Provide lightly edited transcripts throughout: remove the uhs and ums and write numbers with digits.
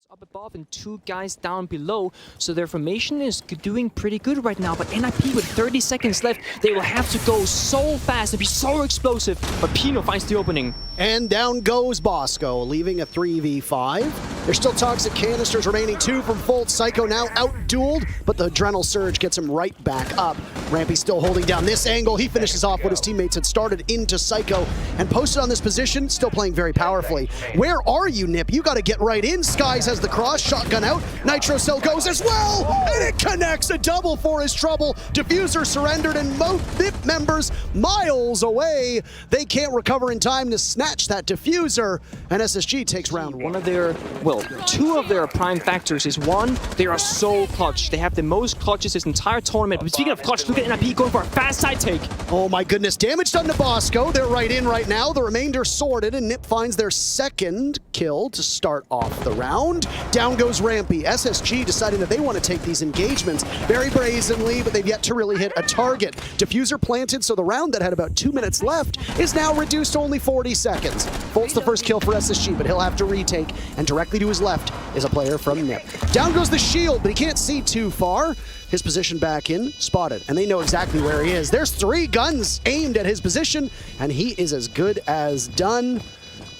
Up above and 2 guys down below, so their formation is doing pretty good right now. But NIP with 30 seconds left, they will have to go so fast and be so explosive. But Pino finds the opening. And down goes Bosco, leaving a 3v5. There's still toxic canisters remaining, 2 from Volt. Psycho now out-dueled, but the Adrenal Surge gets him right back up. Rampy still holding down this angle. He finishes off what his teammates had started into Psycho and posted on this position, still playing very powerfully. Where are you, Nip? You got to get right in. Skies has the cross, shotgun out. Nitro Cell goes as well, and it connects. A double for his trouble. Diffuser surrendered, and Nip members miles away. They can't recover in time to snatch that Diffuser, and SSG takes round 1. One of their, well, 2 of their prime factors is 1, they are so clutch. They have the most clutches this entire tournament. But speaking of clutch, look at NIP going for a fast side take. Oh my goodness, damage done to Bosco. They're right in right now. The remainder sorted, and Nip finds their second kill to start off the round. Down goes Rampy. SSG deciding that they want to take these engagements very brazenly, but they've yet to really hit a target. Diffuser planted, so the round that had about 2 minutes left is now reduced to only 40 seconds. Volt's the first kill for SSG, but he'll have to retake, and directly to his left is a player from Nip. Down goes the shield, but he can't see too far. His position back in, spotted, and they know exactly where he is. There's 3 guns aimed at his position, and he is as good as done.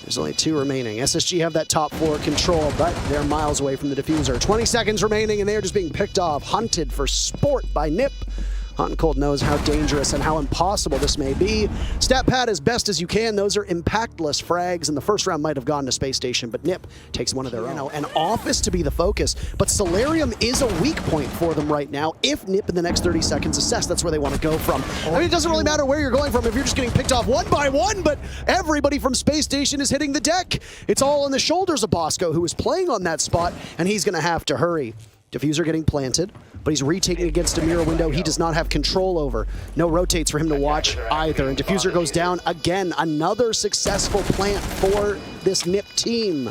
There's only 2 remaining. SSG have that top floor control, but they're miles away from the Diffuser. 20 seconds remaining, and they're just being picked off, hunted for sport by Nip. Hot and Cold knows how dangerous and how impossible this may be. Stat pad as best as you can. Those are impactless frags, and the first round might have gone to Space Station, but Nip takes one of their own. An Office to be the focus, but Solarium is a weak point for them right now. If Nip in the next 30 seconds assess, that's where they want to go from. I mean, it doesn't really matter where you're going from if you're just getting picked off one by one, but everybody from Space Station is hitting the deck. It's all on the shoulders of Bosco, who is playing on that spot, and he's going to have to hurry. Diffuser getting planted, but he's retaking against a mirror window he does not have control over. No rotates for him to watch either, and Diffuser goes down again. Another successful plant for this Nip team.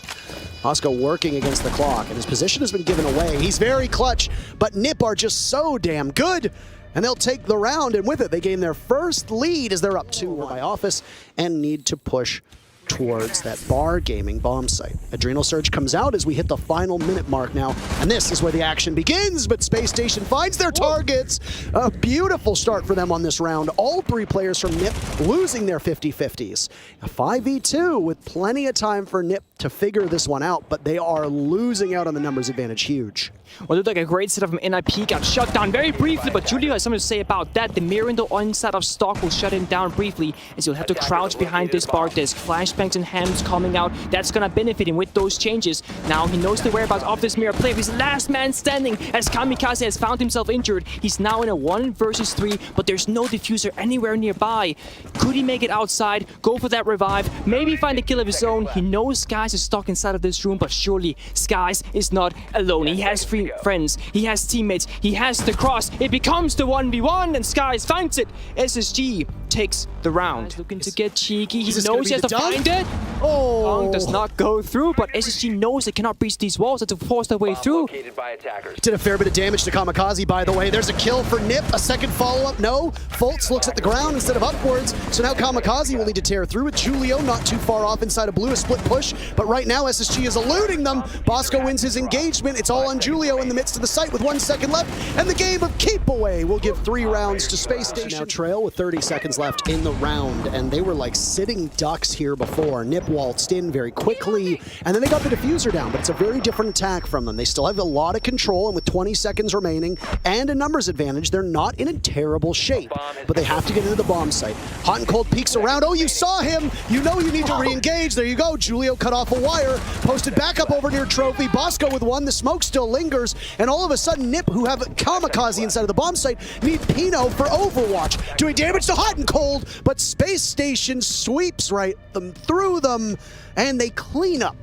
Bosco working against the clock, and his position has been given away. He's very clutch, but Nip are just so damn good, and they'll take the round, and with it, they gain their first lead as they're up 2 by Office and need to push towards that bar gaming bomb site. Adrenal Surge comes out as we hit the final minute mark now, and this is where the action begins, but Space Station finds their targets. A beautiful start for them on this round. All 3 players from Nip losing their 50-50s. A 5v2 with plenty of time for Nip to figure this one out, but they are losing out on the numbers advantage huge. Well, it looked like a great setup from NIP, got shut down very briefly, but Julio has something to say about that. The mirror window inside of stock will shut him down briefly, as he'll have to crouch behind this bar disc. Flashbangs and hams coming out, that's gonna benefit him with those changes. Now he knows the whereabouts of this mirror player. He's last man standing as Kamikaze has found himself injured. He's now in a 1 versus 3, but there's no Diffuser anywhere nearby. Could he make it outside, go for that revive, maybe find a kill of his own? He knows Skies is stuck inside of this room, but surely Skies is not alone. He has 3 friends, he has teammates, he has the cross. It becomes the 1v1, and Skies finds it. SSG takes the round. Looking to get cheeky, he knows he has to find it. Oh! Pong does not go through, but SSG knows they cannot breach these walls. They have to force their way through. Did a fair bit of damage to Kamikaze, by the way. There's a kill for Nip. A second follow-up, no. Fultz looks at the ground instead of upwards, so now Kamikaze will need to tear through with Julio not too far off inside of blue, a split push, but right now SSG is eluding them. Bosco wins his engagement. It's all on Julio in the midst of the site with 1 second left, and the game of keep away will give 3 rounds to Space Station. Now trail with 30 seconds left in the round, and they were like sitting ducks here before. Nip waltzed in very quickly, and then they got the Diffuser down, but it's a very different attack from them. They still have a lot of control, and with 20 seconds remaining and a numbers advantage, they're not in a terrible shape, but they have to get into the bomb site. Hot and Cold peeks around. Oh, you saw him! You know you need to re-engage. There you go. Julio cut off a wire, posted back up over near Trophy. Bosco with 1. The smoke still lingers, and all of a sudden Nip, who have Kamikaze inside of the bomb site, need Pino for Overwatch, doing damage to Hot and Cold, but Space Station sweeps right through them, and they clean up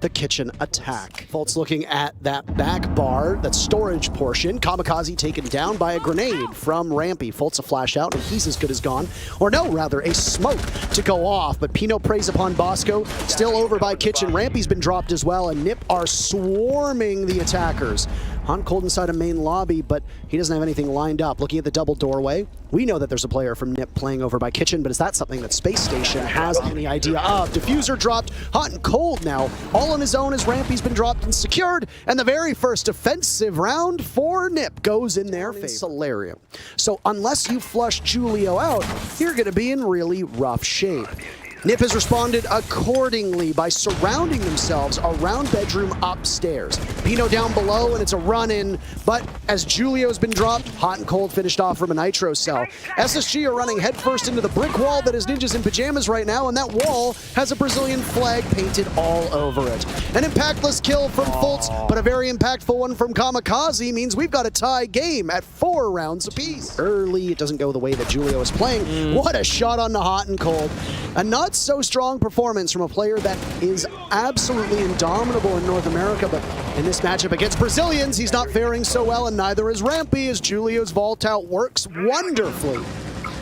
the kitchen attack. Fultz looking at that back bar, that storage portion. Kamikaze taken down by a grenade from Rampy. Fultz a flash out, and he's as good as gone. Or no, rather, a smoke to go off, but Pino preys upon Bosco. Still over by kitchen. Rampy's been dropped as well, and Nip are swarming the attackers. Hot and Cold inside a main lobby, but he doesn't have anything lined up. Looking at the double doorway. We know that there's a player from NIP playing over by Kitchen, but is that something that Space Station has any idea of? Diffuser dropped, hot and cold now. All on his own as Rampy's been dropped and secured, and the very first offensive round for NIP goes in their favor. Solarium. So unless you flush Julio out, you're going to be in really rough shape. NIP has responded accordingly by surrounding themselves around bedroom upstairs. Pino down below, and it's a run-in, but as Julio's been dropped, hot and cold finished off from a nitro cell. SSG are running headfirst into the brick wall that is Ninjas in Pajamas right now, and that wall has a Brazilian flag painted all over it. An impactless kill from Fultz, but a very impactful one from Kamikaze means we've got a tie game at 4 rounds apiece. Early, it doesn't go the way that Julio is playing. What a shot on the hot and cold. A not so strong performance from a player that is absolutely indomitable in North America, but in this matchup against Brazilians, he's not faring so well, and neither is Rampy, as Julio's vault out works wonderfully.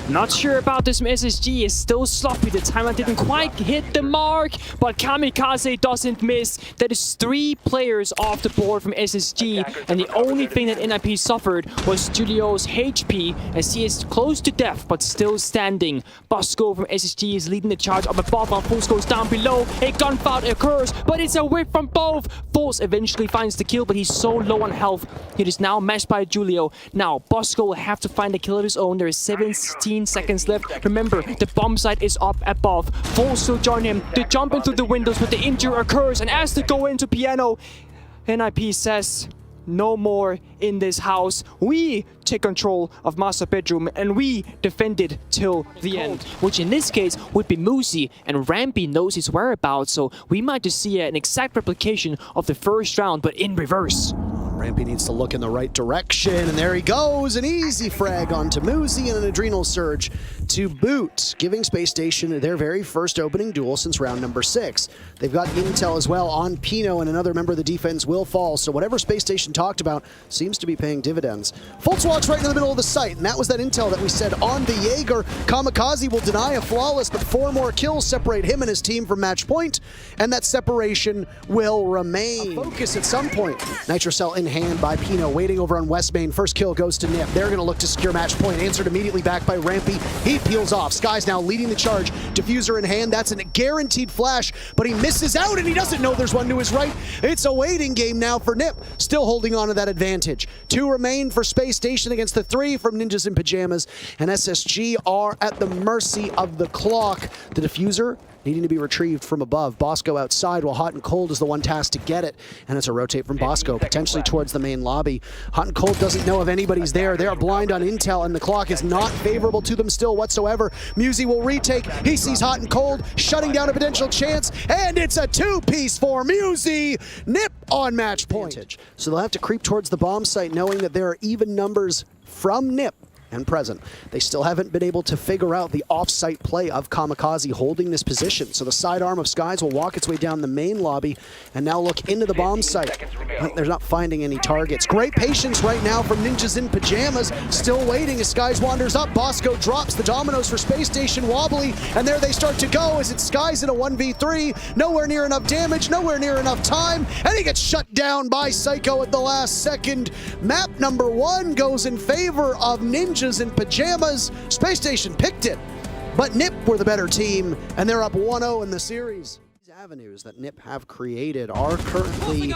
Not sure about this from SSG. Is still sloppy. The timer didn't quite hit the mark, but Kamikaze doesn't miss. That is 3 players off the board from SSG, and the only thing that NIP suffered was Julio's HP, as he is close to death but still standing. Bosco from SSG is leading the charge up above, while Fultz goes down below. A gunfight occurs, but it's a whip from both. Fultz eventually finds the kill, but he's so low on health. It is now matched by Julio. Now Bosco will have to find a kill of his own. There is 17 seconds left. Remember, the bomb site is up above. Fultz will join him. They jump into the windows, but the injury occurs, and as they go into piano, NIP says, no more in this house. We take control of master bedroom, and we defend it till the end. Which in this case would be Moosey, and Rampy knows his whereabouts, so we might just see an exact replication of the first round, but in reverse. Rampy needs to look in the right direction, and there he goes. An easy frag onto Moosey and an adrenal surge to boot, giving Space Station their very first opening duel since round number 6. They've got intel as well on Pino, and another member of the defense will fall, so whatever Space Station talked about seems to be paying dividends. Fultz walks right into the middle of the site, and that was that intel that we said on the Jaeger. Kamikaze will deny a flawless, but 4 more kills separate him and his team from match point, and that separation will remain. A focus at some point. Nitro Cell in hand by Pino, waiting over on West Main. First kill goes to NIP. They're going to look to secure match point. Answered immediately back by Rampy. He peels off. Sky's now leading the charge. Diffuser in hand. That's a guaranteed flash, but he misses out, and he doesn't know there's one to his right. It's a waiting game now for NIP, still holding on to that advantage. 2 remain for Space Station against the 3 from Ninjas in Pajamas, and SSG are at the mercy of the clock. The diffuser needing to be retrieved from above. Bosco outside, while Hot and Cold is the one tasked to get it. And it's a rotate from Bosco, potentially towards the main lobby. Hot and Cold doesn't know if anybody's there. They are blind on intel, and the clock is not favorable to them still whatsoever. Moosey will retake. He sees Hot and Cold, shutting down a potential chance, and it's a 2-piece for Moosey. NIP on match point. So they'll have to creep towards the bomb site, knowing that there are even numbers from NIP and present. They still haven't been able to figure out the off-site play of Kamikaze holding this position. So the sidearm of Skies will walk its way down the main lobby and now look into the bomb site. They're not finding any targets. Great patience right now from Ninjas in Pajamas. Still waiting as Skies wanders up. Bosco drops the dominoes for Space Station wobbly, and there they start to go as it's Skies in a 1v3. Nowhere near enough damage, nowhere near enough time, and he gets shut down by Psycho at the last second. Map number 1 goes in favor of Ninjas in Pajamas. Space Station picked it, but NIP were the better team, and they're up 1-0 in the series. These avenues that NIP have created are currently,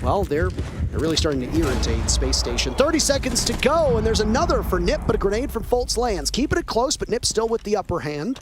well, they're really starting to irritate Space Station. 30 seconds to go, and there's another for NIP, but a grenade from Fultz lands. Keeping it close, but NIP still with the upper hand.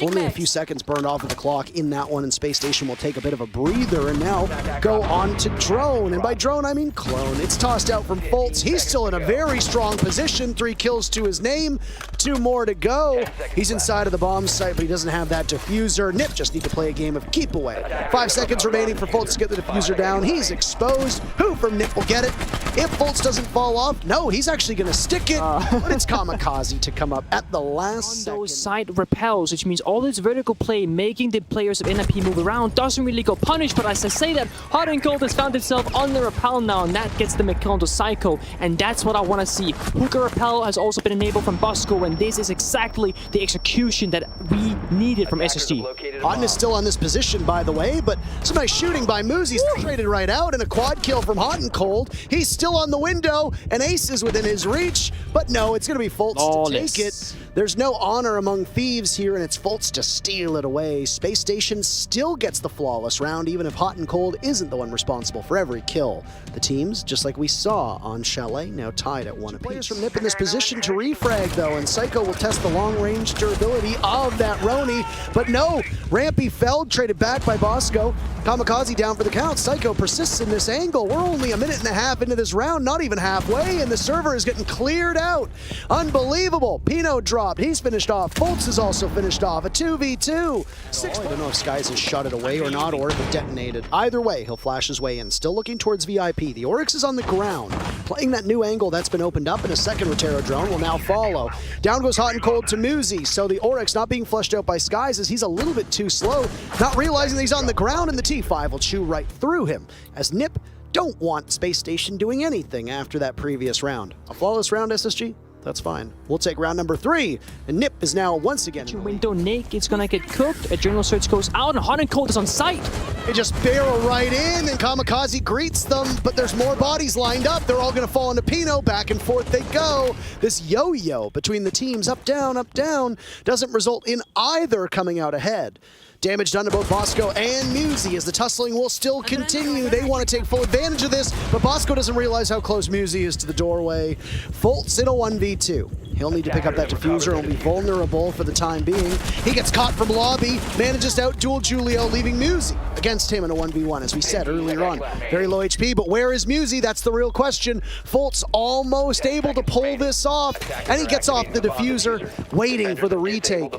Only a few seconds burned off of the clock in that one, and Space Station will take a bit of a breather and now go on to Drone. And by Drone, I mean Clone. It's tossed out from Fultz. He's still in a very strong position. 3 kills to his name. 2 more to go. He's inside of the bomb site, but he doesn't have that diffuser. NIP just need to play a game of keep away. 5 seconds remaining for Fultz to get the diffuser down. He's exposed. Who from NIP will get it? If Fultz doesn't fall off, no, he's actually going to stick it. But it's Kamikaze to come up at the last second. Those side repels, which means all this vertical play, making the players of NIP move around, doesn't really go punished. But as I say that, Hot and Cold has found itself on the repel now, and that gets them a kill onto Psycho. And that's what I want to see. Hooker repel has also been enabled from Bosco, and this is exactly the execution that we needed from SSG. Hot is still on this position, by the way, but some nice shooting by Moosey. He's traded right out, and a quad kill from Hot and Cold. He's still still on the window, and Ace is within his reach, but no, it's going to be Fultz to take it. There's no honor among thieves here, and it's Fultz to steal it away. Space Station still gets the flawless round, even if Hot and Cold isn't the one responsible for every kill. The teams, just like we saw on Chalet, now tied at 1 apiece. Players from Nip in this position to refrag, though, and Psycho will test the long-range durability of that Roni, but no, Rampy felled, traded back by Bosco. Kamikaze down for the count. Psycho persists in this angle. We're only a minute and a half into this round, not even halfway, and the server is getting cleared out. Unbelievable. Pino dropped. He's finished off. Fultz is also finished off. A 2v2. I don't know if Skies has shot it away or not, or if it detonated. Either way, he'll flash his way in. Still looking towards VIP. The Oryx is on the ground, playing that new angle that's been opened up, and a second Rotero drone will now follow. Down goes Hot and Cold to Muzi, so the Oryx not being flushed out by Skies as he's a little bit too slow, not realizing that he's on the ground, and the T5 will chew right through him, as Nip don't want Space Station doing anything after that previous round. A flawless round, SSG? That's fine. We'll take round number 3, and Nip is now once again in the window. Nick is gonna get cooked. Adrenal Surge goes out, and Hot and Cold is on site. They just barrel right in, and Kamikaze greets them, but there's more bodies lined up. They're all gonna fall into Pino. Back and forth they go. This yo-yo between the teams, up, down, doesn't result in either coming out ahead. Damage done to both Bosco and Muzi as the tussling will still continue. They want to take full advantage of this, but Bosco doesn't realize how close Muzi is to the doorway. Fultz in a 1v2. He'll need to pick up that diffuser and will be vulnerable for the time being. He gets caught from lobby, manages to outduel Julio, leaving Muzi against him in a 1v1, as we said earlier on. Very low HP, but where is Muzi? That's the real question. Fultz almost able to pull this off, and he gets off the diffuser, waiting for the retake.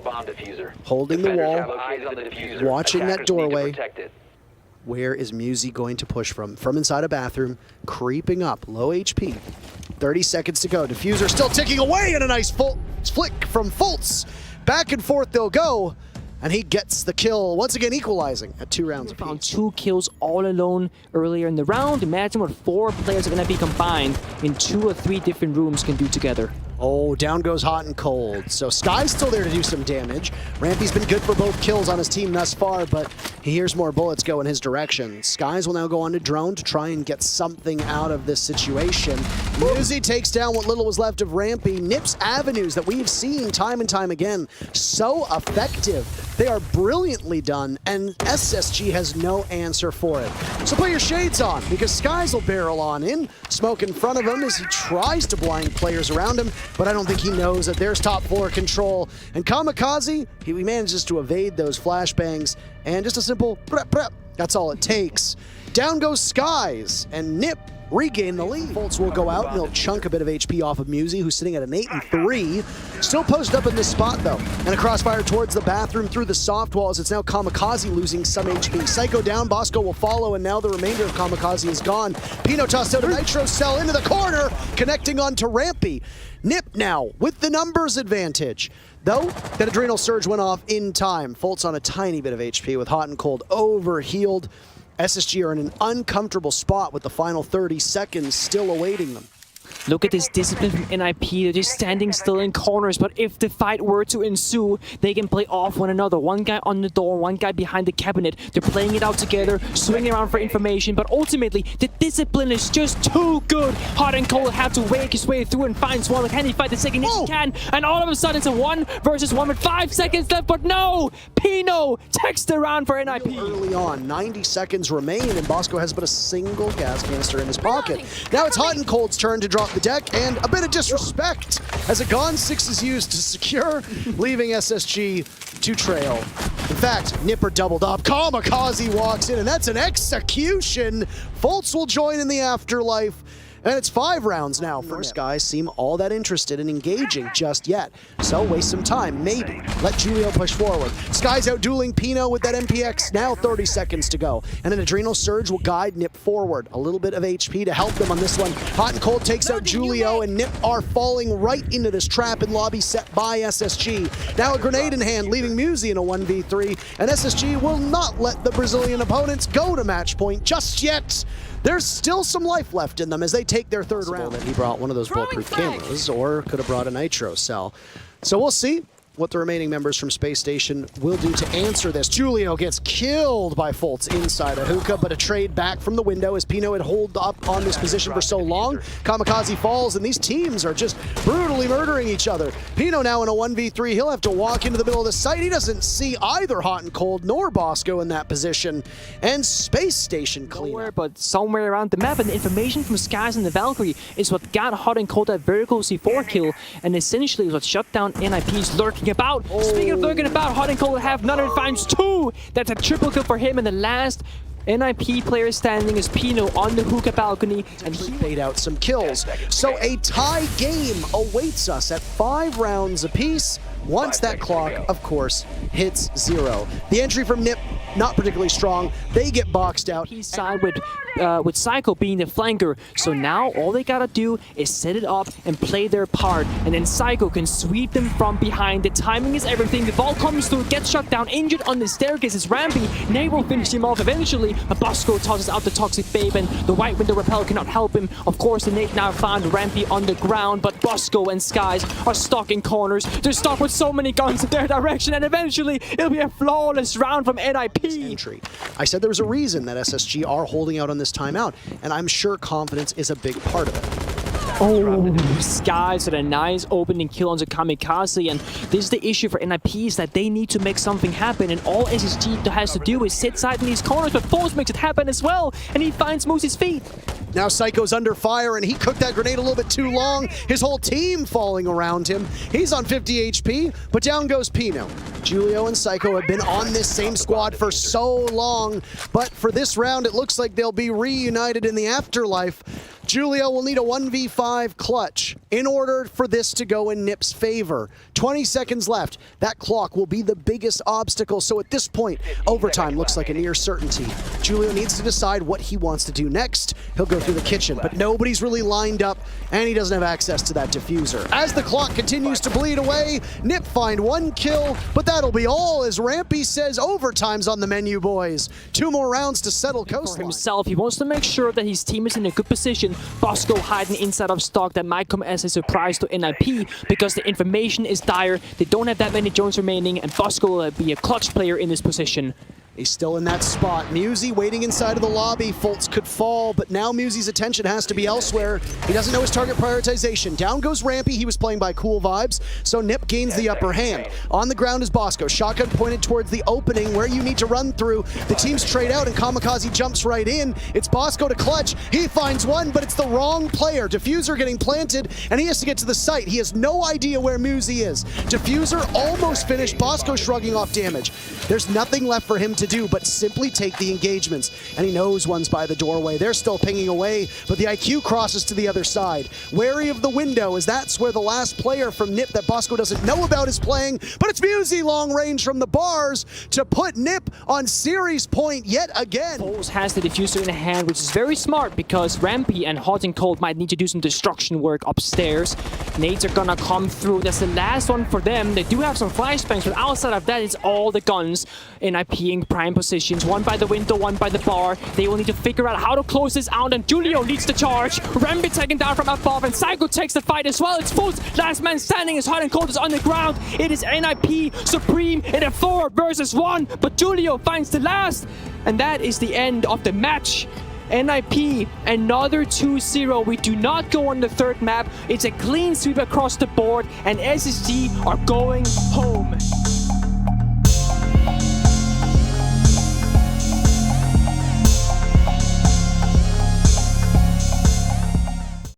Holding the wall, watching that doorway. Where is Muzi going to push from? From inside a bathroom, creeping up, low HP. 30 seconds to go. Diffuser still ticking away, and a nice flick from Fultz. Back and forth they'll go, and he gets the kill, once again equalizing at 2 rounds apiece. Found 2 kills all alone earlier in the round. Imagine what 4 players are going to be combined in 2 or 3 different rooms can do together. Oh, down goes Hot and Cold. So Sky's still there to do some damage. Rampy's been good for both kills on his team thus far, but he hears more bullets go in his direction. Skies will now go on to Drone to try and get something out of this situation. Muzi takes down what little was left of Rampy. Nip's avenues that we've seen time and time again, so effective. They are brilliantly done, and SSG has no answer for it. So put your shades on, because Skies will barrel on in. Smoke in front of him as he tries to blind players around him, but I don't think he knows that there's top floor control. And Kamikaze, he manages to evade those flashbangs, and just a simple prep, that's all it takes. Down goes Skies, and Nip regain the lead. Fultz will go out, and he'll chunk a bit of HP off of Muzi, who's sitting at an 8 and 3. Still posted up in this spot, though. And a crossfire towards the bathroom through the soft walls. It's now Kamikaze losing some HP. Psycho down, Bosco will follow, and now the remainder of Kamikaze is gone. Pino tossed out a Nitro Cell into the corner, connecting onto Rampy. Nip now with the numbers advantage. Though, that Adrenal Surge went off in time. Fultz on a tiny bit of HP with Hot and Cold overhealed. SSG are in an uncomfortable spot with the final 30 seconds still awaiting them. Look at this discipline from NIP. They're just standing still in corners, but if the fight were to ensue, they can play off one another. One guy on the door, one guy behind the cabinet. They're playing it out together, swinging around for information, but ultimately, the discipline is just too good. Hot and Cold have to wake his way through and find Swallow. Can he fight the second? Yes, he can. And all of a sudden, it's a 1 versus 1 with 5 seconds left, but no! Pino takes the round for NIP. Early on, 90 seconds remain, and Bosco has but a single gas canister in his pocket. Now it's Hot and Cold's turn to drop the deck, and a bit of disrespect as a Gone 6 is used to secure, leaving SSG to trail. In fact, Nipper doubled up. Kamikaze walks in, and that's an execution. Fultz will join in the afterlife. And it's 5 rounds now. First guys seem all that interested in engaging just yet. So waste some time, maybe. Let Julio push forward. Sky's out dueling Pino with that MPX. Now 30 seconds to go. And an Adrenal Surge will guide Nip forward. A little bit of HP to help them on this one. Hot and Cold takes out Julio, and Nip are falling right into this trap in lobby set by SSG. Now a grenade in hand, leaving Muzi in a 1v3. And SSG will not let the Brazilian opponents go to match point just yet. There's still some life left in them as they take their 3rd round. That he brought one of those bulletproof cameras, or could have brought a Nitro Cell. So we'll see. what the remaining members from Space Station will do to answer this. Julio gets killed by Fultz inside a hookah, but a trade back from the window as Pino had holed up on this position for so long. Kamikaze falls, and these teams are just brutally murdering each other. Pino now in a 1v3. He'll have to walk into the middle of the site. He doesn't see either Hot and Cold nor Bosco in that position. And Space Station clean. But somewhere around the map, and the information from Skies and the Valkyrie is what got Hot and Cold that vertical C4 kill, and essentially is what shut down NIP's lurking about. Speaking of lurking about, Hot and Cold have none and finds 2. That's a triple kill for him, and the last NIP player standing is Pino on the hookah balcony, and he paid out some kills. So a tie game awaits us at 5 rounds apiece once that clock, of course, hits 0. The entry from Nip, not particularly strong. They get boxed out. He's side with Psycho being the flanker. So now all they gotta do is set it up and play their part, and then Psycho can sweep them from behind. The timing is everything. The ball comes through, gets shut down, injured on the staircase is Rampy. Nate will finish him off eventually, but Bosco tosses out the Toxic Babe, and the White Window Repel cannot help him. Of course, the Nate now found Rampy on the ground, but Bosco and Skies are stuck in corners. They're stuck with so many guns in their direction, and eventually it'll be a flawless round from NIP. Entry. I said there was a reason that SSG are holding out on this timeout, and I'm sure confidence is a big part of it. Oh, Skies had a nice opening kill on the Kamikaze, and this is the issue for NIP, is that they need to make something happen, and all SSG has to do is sit side in these corners, but Force makes it happen as well, and he finds Moose's feet. Now Psycho's under fire, and he cooked that grenade a little bit too long. His whole team falling around him. He's on 50 HP, but down goes Pino. Julio and Psycho have been on this same squad for so long, but for this round, it looks like they'll be reunited in the afterlife. Julio will need a 1v5 clutch in order for this to go in Nip's favor. 20 seconds left. That clock will be the biggest obstacle, so at this point, overtime looks like a near certainty. Julio needs to decide what he wants to do next. He'll go through the kitchen, but nobody's really lined up, and he doesn't have access to that diffuser. As the clock continues to bleed away, Nip find 1 kill, but that'll be all, as Rampy says overtime's on the menu, boys. 2 more rounds to settle coastline. For himself, he wants to make sure that his team is in a good position. Bosco hiding inside of stock that might come as a surprise to NIP, because the information is dire. They don't have that many drones remaining, and Bosco will be a clutch player in this position. He's still in that spot. Musi waiting inside of the lobby. Fultz could fall, but now Musi's attention has to be elsewhere. He doesn't know his target prioritization. Down goes Rampy. He was playing by cool vibes, so Nip gains the upper hand. On the ground is Bosco. Shotgun pointed towards the opening where you need to run through. The teams trade out, and Kamikaze jumps right in. It's Bosco to clutch. He finds one, but it's the wrong player. Diffuser getting planted, and he has to get to the site. He has no idea where Musi is. Diffuser almost finished. Bosco shrugging off damage. There's nothing left for him to do but simply take the engagements, and he knows one's by the doorway. They're still pinging away, but the IQ crosses to the other side. Wary of the window, as that's where the last player from Nip that Bosco doesn't know about is playing, but it's Musi long range from the bars to put Nip on series point yet again. Foles has the diffuser in hand, which is very smart, because Rampy and Hot and Cold might need to do some destruction work upstairs. Nades are gonna come through. That's the last one for them. They do have some flashbangs, but outside of that, it's all the guns in IP-ing prime positions. One by the window, one by the bar. They will need to figure out how to close this out, and Julio leads the charge. Rampy taken down from above, and Psycho takes the fight as well. It's Fultz. Last man standing is Hot and Cold is on the ground. It is NIP Supreme in a 4 versus 1, but Julio finds the last, and that is the end of the match. NIP, another 2-0. We do not go on the third map. It's a clean sweep across the board, and SSG are going home.